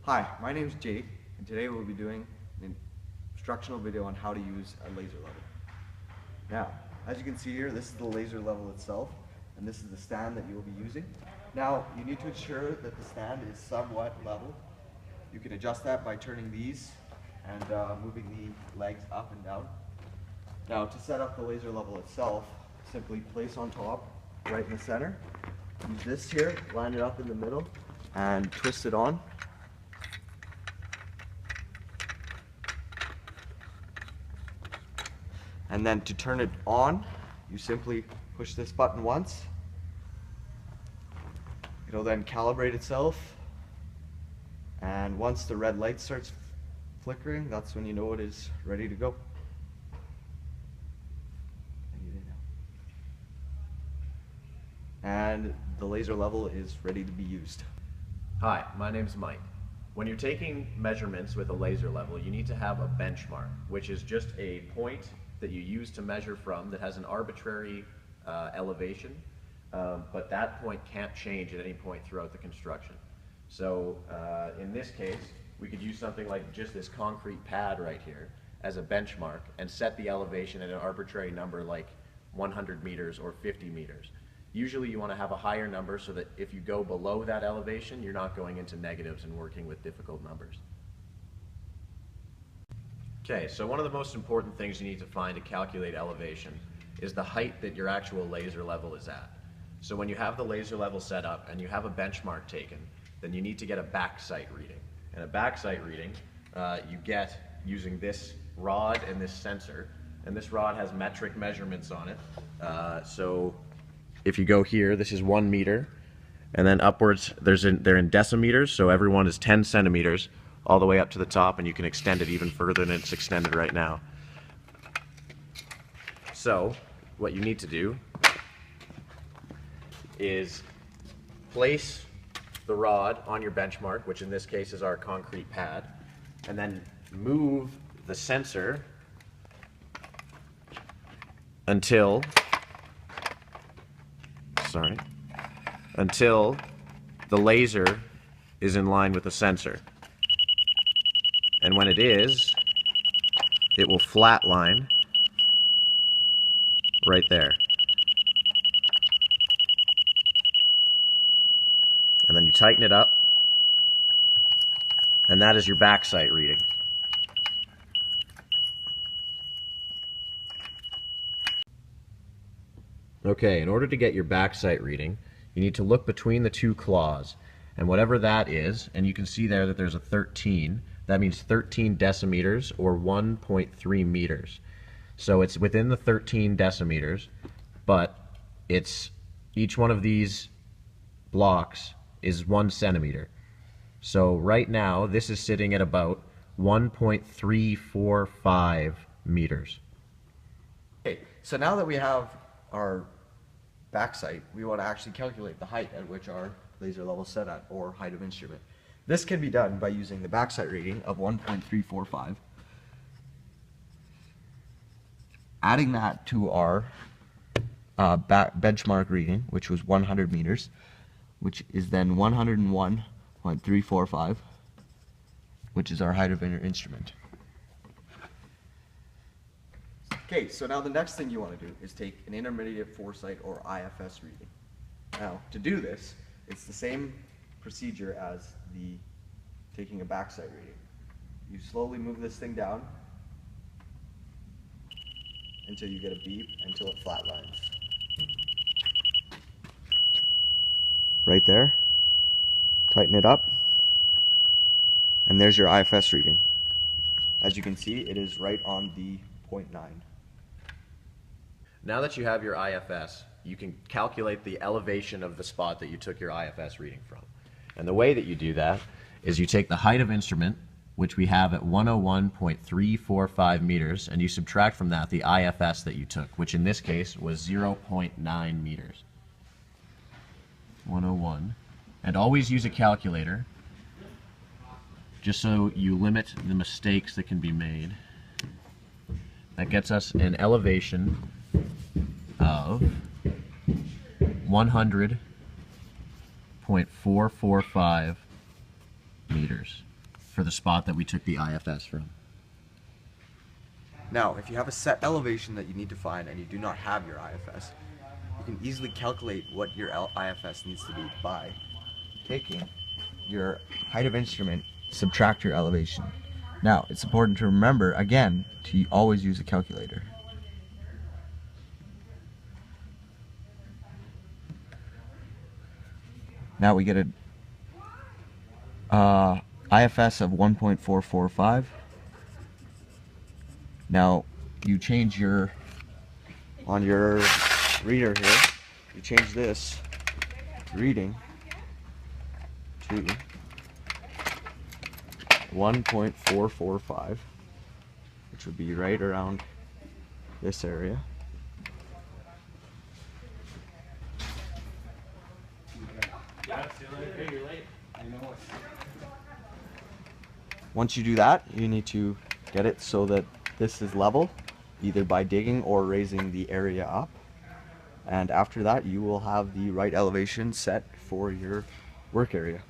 Hi, my name is Jake, and today we'll be doing an instructional video on how to use a laser level. Now, as you can see here, this is the laser level itself, and this is the stand that you will be using. Now, you need to ensure that the stand is somewhat level. You can adjust that by turning these and moving the legs up and down. Now, to set up the laser level itself, simply place on top, right in the center. Use this here, line it up in the middle, and twist it on. And then to turn it on, you simply push this button once. It'll then calibrate itself. And once the red light starts flickering, that's when you know it is ready to go. And the laser level is ready to be used. Hi, my name's Mike. When you're taking measurements with a laser level, you need to have a benchmark, which is just a point that you use to measure from that has an arbitrary elevation, but that point can't change at any point throughout the construction. So in this case, we could use something like just this concrete pad right here as a benchmark and set the elevation at an arbitrary number like 100 meters or 50 meters. Usually you want to have a higher number so that if you go below that elevation, you're not going into negatives and working with difficult numbers. Okay, so one of the most important things you need to find to calculate elevation is the height that your actual laser level is at. So when you have the laser level set up and you have a benchmark taken, then you need to get a back sight reading. And a back sight reading you get using this rod and this sensor. And this rod has metric measurements on it. So if you go here, this is 1 meter, and then upwards they're in decimeters, so every one is 10 centimeters all the way up to the top, and you can extend it even further than it's extended right now. So what you need to do is place the rod on your benchmark, which in this case is our concrete pad, and then move the sensor until the laser is in line with the sensor. And when it is, it will flatline right there. And then you tighten it up, and that is your back sight reading. Okay, in order to get your back sight reading, you need to look between the two claws, and whatever that is, and you can see there that there's a 13, that means 13 decimeters or 1.3 meters. So it's within the 13 decimeters, but it's each one of these blocks is 1 centimeter. So right now this is sitting at about 1.345 meters. Okay, so now that we have our back sight, we want to actually calculate the height at which our laser level is set at, or height of instrument. This can be done by using the back sight reading of 1.345, adding that to our benchmark reading, which was 100 meters, which is then 101.345, which is our height of instrument. Okay, so now the next thing you want to do is take an intermediate foresight or IFS reading. Now, to do this, it's the same procedure as taking a back sight reading. You slowly move this thing down until you get a beep, until it flatlines. Right there. Tighten it up, and there's your IFS reading. As you can see, it is right on the 0.9. Now that you have your IFS, you can calculate the elevation of the spot that you took your IFS reading from. And the way that you do that is you take the height of instrument, which we have at 101.345 meters, and you subtract from that the IFS that you took, which in this case was 0.9 meters. 101. And always use a calculator, just so you limit the mistakes that can be made. That gets us an elevation of 100.445 meters. for the spot that we took the IFS from. Now, if you have a set elevation that you need to find and you do not have your IFS, you can easily calculate what your IFS needs to be by taking your height of instrument, subtract your elevation. Now, it's important to remember, again, to always use a calculator. Now we get a IFS of 1.445. Now you change on your reader here, you change this reading to 1.445, which would be right around this area. Once you do that, you need to get it so that this is level, either by digging or raising the area up. And after that, you will have the right elevation set for your work area.